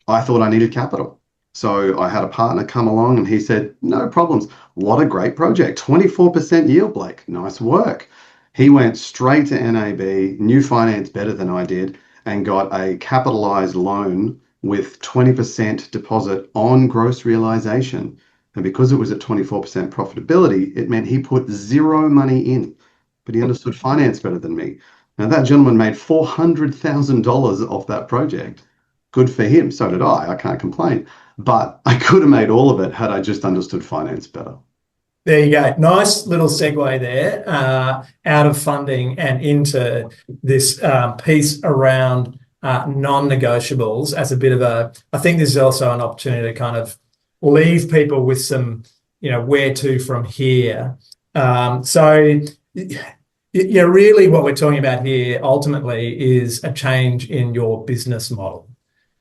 I thought I needed capital. So I had a partner come along and he said, no problems. What a great project. 24% yield, Blake. Nice work. He went straight to NAB, knew finance better than I did, and got a capitalized loan with 20% deposit on gross realization. And because it was at 24% profitability, it meant he put zero money in, but he understood finance better than me. Now, that gentleman made $400,000 off that project. Good for him. So did I. I can't complain. But I could have made all of it had I just understood finance better. There you go. Nice little segue there, out of funding and into this piece around non-negotiables as a bit of I think this is also an opportunity to kind of leave people with some, where to from here. So, really what we're talking about here ultimately is a change in your business model.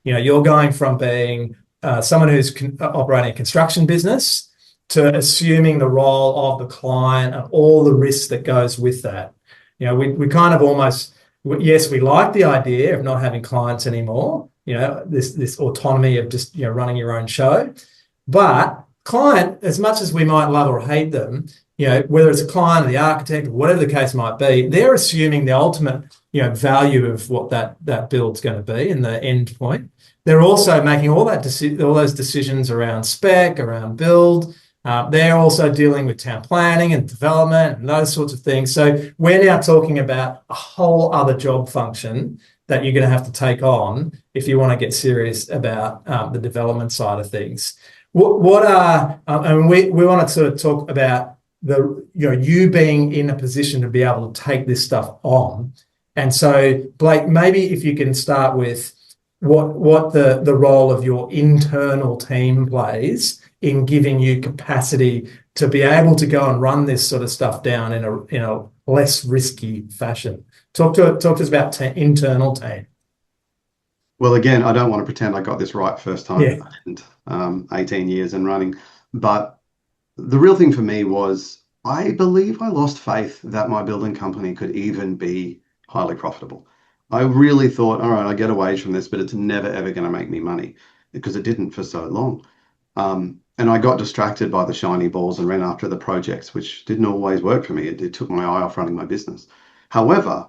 You're going from being someone who's operating a construction business to assuming the role of the client and all the risks that goes with that. We kind of almost, yes, we like the idea of not having clients anymore, this autonomy of just, running your own show. But client, as much as we might love or hate them, whether it's a client or the architect or whatever the case might be, they're assuming the ultimate, value of what that build's going to be and the end point. They're also making all those decisions around spec, around build. They're also dealing with town planning and development and those sorts of things. So we're now talking about a whole other job function that you're going to have to take on if you want to get serious about the development side of things. What are, and we want to sort of talk about you being in a position to be able to take this stuff on. And so, Blake, maybe if you can start with what the role of your internal team plays in giving you capacity to be able to go and run this sort of stuff down in a less risky fashion. Talk to us about internal team. Well, again, I don't want to pretend I got this right first time. Yeah. And 18 years and running. But the real thing for me was I believe I lost faith that my building company could even be highly profitable. I really thought, all right, I get a wage from this, but it's never, ever going to make me money, because it didn't for so long. And I got distracted by the shiny balls and ran after the projects, which didn't always work for me. It took my eye off running my business. However,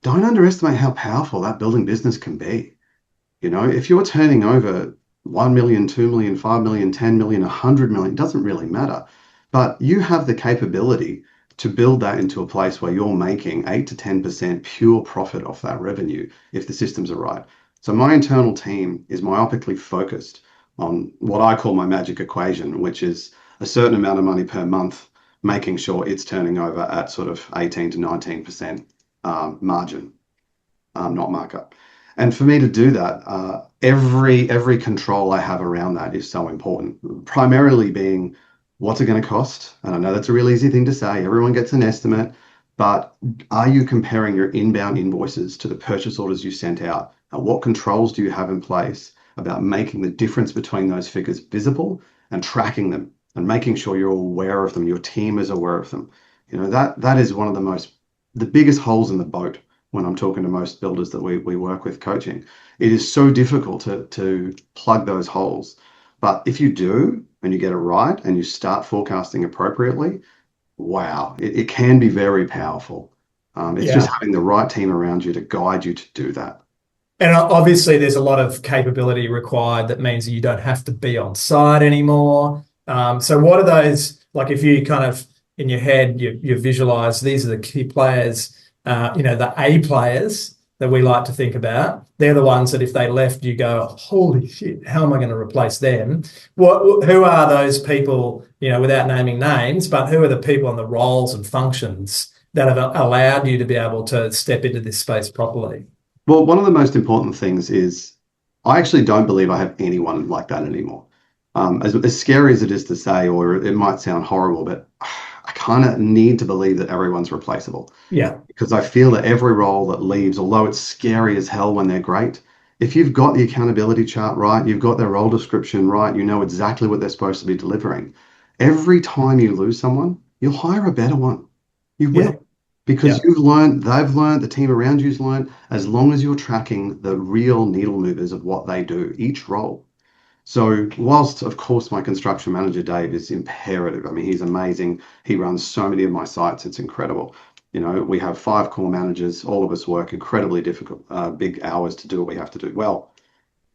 don't underestimate how powerful that building business can be. If you're turning over 1 million, 2 million, 5 million, 10 million, 100 million, it doesn't really matter. But you have the capability to build that into a place where you're making 8 to 10% pure profit off that revenue if the systems are right. So my internal team is myopically focused on what I call my magic equation, which is a certain amount of money per month, making sure it's turning over at sort of 18 to 19% margin, not markup. And for me to do that, every control I have around that is so important, primarily being what's it going to cost? And I know that's a real easy thing to say. Everyone gets an estimate, but are you comparing your inbound invoices to the purchase orders you sent out? And what controls do you have in place about making the difference between those figures visible and tracking them and making sure you're aware of them, your team is aware of them? That is one of the biggest holes in the boat when I'm talking to most builders that we work with coaching. It is so difficult to plug those holes. But if you do, and you get it right, and you start forecasting appropriately, wow, it can be very powerful. It's just having the right team around you to guide you to do that. And obviously there's a lot of capability required that means that you don't have to be on site anymore. So what are those like if you kind of in your head you visualize these are the key players, the A players that we like to think about. They're the ones that if they left, you go, holy shit, how am I going to replace them? Who are those people, without naming names, but who are the people and the roles and functions that have allowed you to be able to step into this space properly? Well, one of the most important things is I actually don't believe I have anyone like that anymore. As scary as it is to say, or it might sound horrible, but I kind of need to believe that everyone's replaceable. Yeah. Because I feel that every role that leaves, although it's scary as hell when they're great, if you've got the accountability chart right, you've got their role description right, you know exactly what they're supposed to be delivering. Every time you lose someone, you'll hire a better one. You will. Yeah. Because you've learned, they've learned, the team around you's learned, as long as you're tracking the real needle movers of what they do, each role. So whilst, of course, my construction manager, Dave, is imperative. I mean, he's amazing. He runs so many of my sites. It's incredible. We have 5 core managers. All of us work incredibly difficult, big hours to do what we have to do. Well,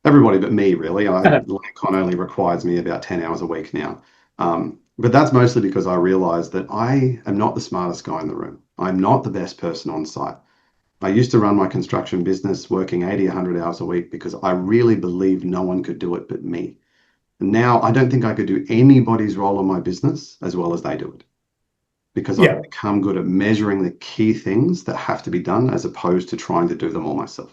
everybody but me, really. LandCon only requires me about 10 hours a week now. But that's mostly because I realized that I am not the smartest guy in the room. I'm not the best person on site. I used to run my construction business working 80, 100 hours a week because I really believed no one could do it but me. And now I don't think I could do anybody's role in my business as well as they do it. Because I've become good at measuring the key things that have to be done as opposed to trying to do them all myself.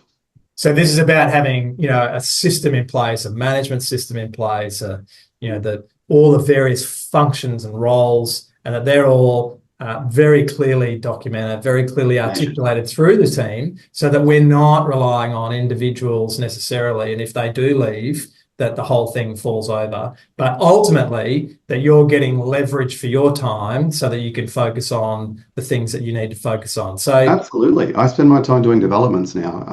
So this is about having, a system in place, a management system in place, all the various functions and roles, and that they're all very clearly documented, very clearly articulated through the team, so that we're not relying on individuals necessarily. And if they do leave, that the whole thing falls over. But ultimately, that you're getting leverage for your time so that you can focus on the things that you need to focus on. So absolutely. I spend my time doing developments now.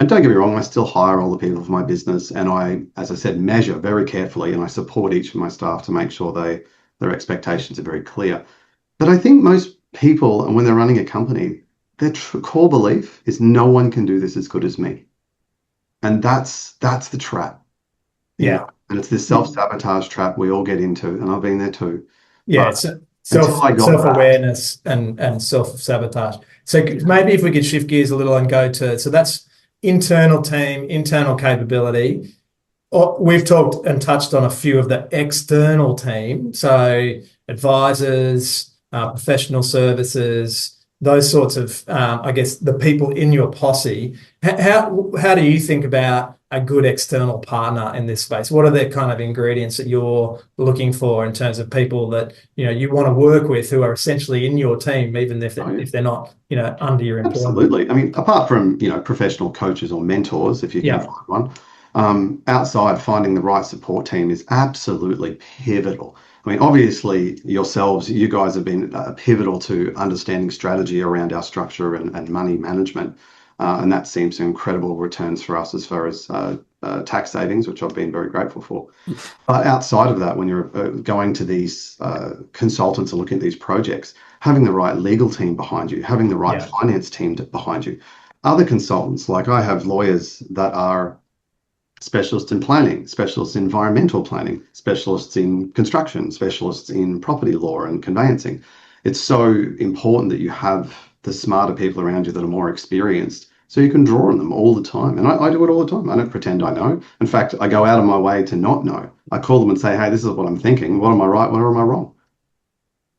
And don't get me wrong, I still hire all the people for my business. And I, as I said, measure very carefully, and I support each of my staff to make sure their expectations are very clear. But I think most people, and when they're running a company, their core belief is no one can do this as good as me. And that's the trap. Yeah. And it's this self-sabotage trap we all get into, and I've been there too. Yeah, it's self-awareness and self-sabotage. So maybe if we could shift gears a little and go to, so that's internal team, internal capability. We've talked and touched on a few of the external team, so advisors, professional services, those sorts of, I guess, the people in your posse. How do you think about a good external partner in this space? What are the kind of ingredients that you're looking for in terms of people that you want to work with who are essentially in your team, even if they're not under your employment? Absolutely. I mean, apart from professional coaches or mentors, if you can find one, outside, finding the right support team is absolutely pivotal. I mean, obviously, you guys have been pivotal to understanding strategy around our structure and money management. And that seems to incredible returns for us as far as tax savings, which I've been very grateful for. But outside of that, when you're going to these consultants and looking at these projects, having the right legal team behind you, having the right finance team behind you, other consultants, like I have lawyers that are specialists in planning, specialists in environmental planning, specialists in construction, specialists in property law and conveyancing. It's so important that you have the smarter people around you that are more experienced, so you can draw on them all the time. And I do it all the time. I don't pretend I know. In fact, I go out of my way to not know. I call them and say, hey, this is what I'm thinking. What am I right? What am I wrong?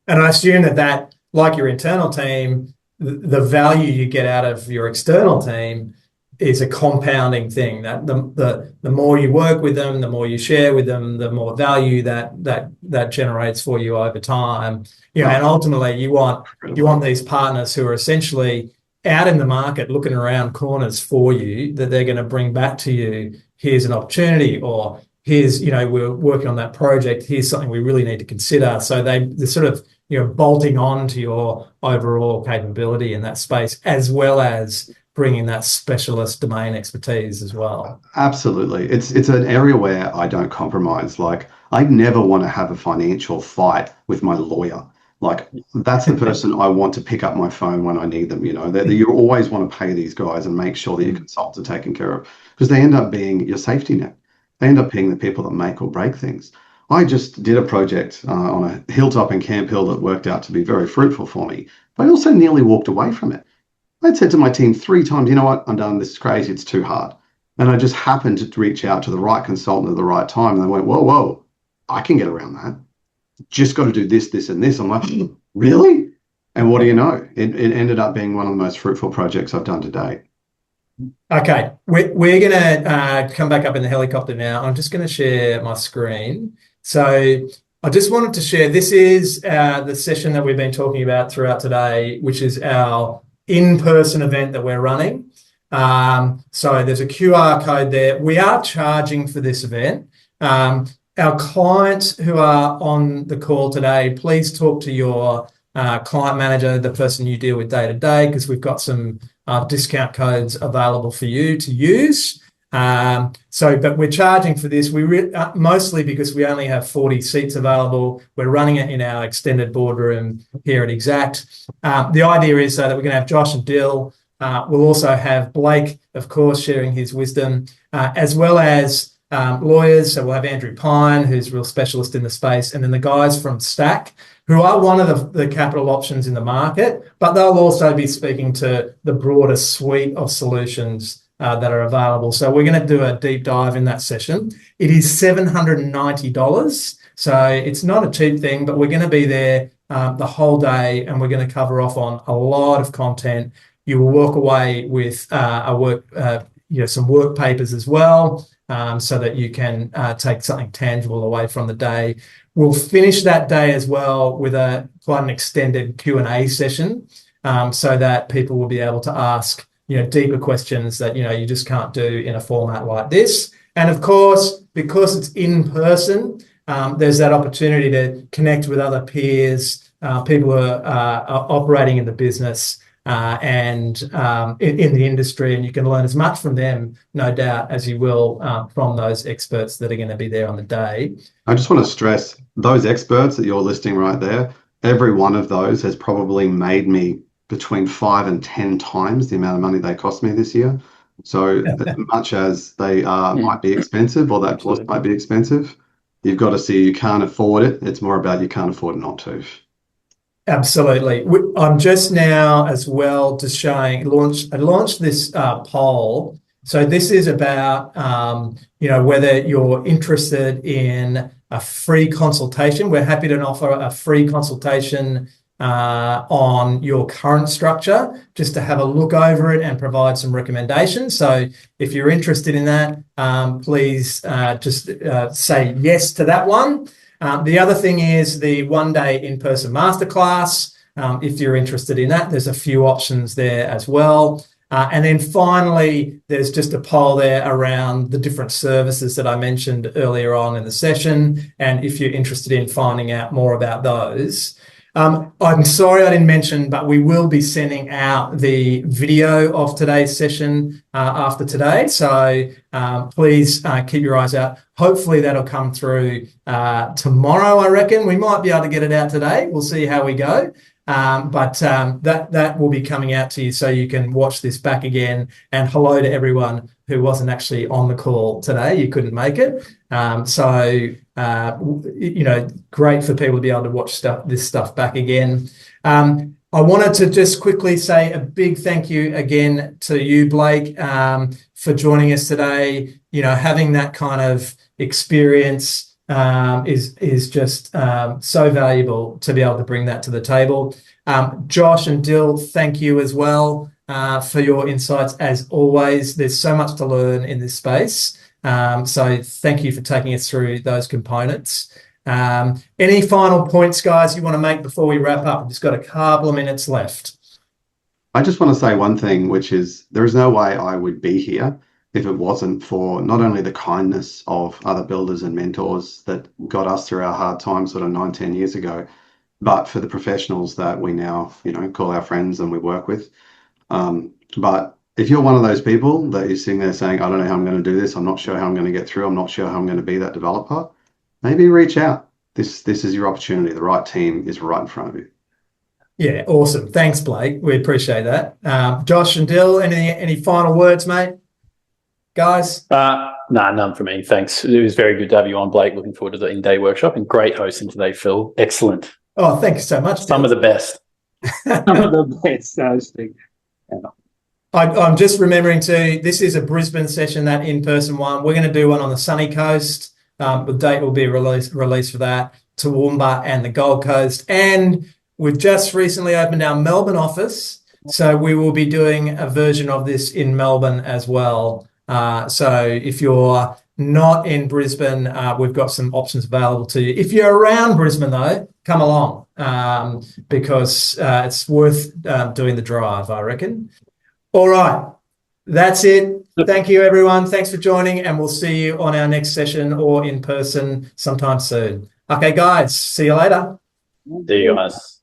And I assume that like your internal team, the value you get out of your external team is a compounding thing. That the more you work with them, the more you share with them, the more value that generates for you over time. And ultimately you want these partners who are essentially out in the market looking around corners for you, that they're going to bring back to you, here's an opportunity, or here's, we're working on that project, here's something we really need to consider. So they're sort of, bolting on to your overall capability in that space, as well as bringing that specialist domain expertise as well. Absolutely. It's an area where I don't compromise. Like, I never want to have a financial fight with my lawyer. Like, that's the person I want to pick up my phone when I need them. You always want to pay these guys and make sure that your consultants are taken care of, because they end up being your safety net. They end up being the people that make or break things. I just did a project on a hilltop in Camp Hill that worked out to be very fruitful for me, but I also nearly walked away from it. I'd said to my team 3 times, you know what, I'm done, this is crazy, it's too hard. And I just happened to reach out to the right consultant at the right time, and they went, whoa, I can get around that. Just got to do this, this, and this. I'm like, really? And what do you know? It ended up being one of the most fruitful projects I've done to date. Okay, we're going to come back up in the helicopter now. I'm just going to share my screen. So I just wanted to share, this is the session that we've been talking about throughout today, which is our in-person event that we're running. So there's a QR code there. We are charging for this event. Our clients who are on the call today, please talk to your client manager, the person you deal with day to day, because we've got some discount codes available for you to use. But we're charging for this. Mostly because we only have 40 seats available. We're running it in our extended boardroom here at Xact. The idea is so that we're going to have Josh and Dill. We'll also have Blake, of course, sharing his wisdom, as well as lawyers. So we'll have Andrew Pine, who's a real specialist in the space, and then the guys from Xact, who are one of the capital options in the market, but they'll also be speaking to the broader suite of solutions that are available. So we're going to do a deep dive in that session. It is $790. So it's not a cheap thing, but we're going to be there the whole day, and we're going to cover off on a lot of content. You will walk away with some work papers as well, so that you can take something tangible away from the day. We'll finish that day as well with quite an extended Q&A session, so that people will be able to ask deeper questions that you just can't do in a format like this. And of course, because it's in person, there's that opportunity to connect with other peers, people who are operating in the business and in the industry, and you can learn as much from them, no doubt, as you will from those experts that are going to be there on the day. I just want to stress those experts that you're listing right there, every one of those has probably made me between 5 and 10 times the amount of money they cost me this year. So as much as they might be expensive, or that course might be expensive, you've got to see you can't afford it. It's more about you can't afford not to. Absolutely. I'm just now as well just showing, I launched this poll. So this is about, whether you're interested in a free consultation. We're happy to offer a free consultation on your current structure, just to have a look over it and provide some recommendations. So if you're interested in that, please just say yes to that one. The other thing is the one-day in-person masterclass. If you're interested in that, there's a few options there as well. And then finally, there's just a poll there around the different services that I mentioned earlier on in the session. And if you're interested in finding out more about those, I'm sorry I didn't mention, but we will be sending out the video of today's session after today. So please keep your eyes out. Hopefully that'll come through tomorrow, I reckon. We might be able to get it out today. We'll see how we go. But that will be coming out to you so you can watch this back again. And hello to everyone who wasn't actually on the call today. You couldn't make it. Great for people to be able to watch this stuff back again. I wanted to just quickly say a big thank you again to you, Blake, for joining us today. Having that kind of experience is just so valuable to be able to bring that to the table. Josh and Dill, thank you as well for your insights. As always, there's so much to learn in this space. So thank you for taking us through those components. Any final points, guys, you want to make before we wrap up? We've just got a couple of minutes left. I just want to say one thing, which is there is no way I would be here if it wasn't for not only the kindness of other builders and mentors that got us through our hard times sort of 9-10 years ago, but for the professionals that we now, call our friends and we work with. But if you're one of those people that is sitting there saying, I don't know how I'm going to do this, I'm not sure how I'm going to get through, I'm not sure how I'm going to be that developer, maybe reach out. This is your opportunity. The right team is right in front of you. Yeah, awesome. Thanks, Blake. We appreciate that. Josh and Dill, any final words, mate? Go guys? Nah, none for me. Thanks. It was very good to have you on, Blake. Looking forward to the in-day workshop, and great hosting today, Phil. Excellent. Oh, thank you so much. Some of the best. Some of the best hosting. I'm just remembering too, this is a Brisbane session, that in-person one. We're going to do one on the sunny coast. The date will be released for that, Toowoomba and the Gold Coast. And we've just recently opened our Melbourne office. So we will be doing a version of this in Melbourne as well. So if you're not in Brisbane, we've got some options available to you. If you're around Brisbane though, come along because it's worth doing the drive, I reckon. All right, that's it. Thank you, everyone. Thanks for joining, and we'll see you on our next session or in person sometime soon. Okay, guys, see you later. See you guys.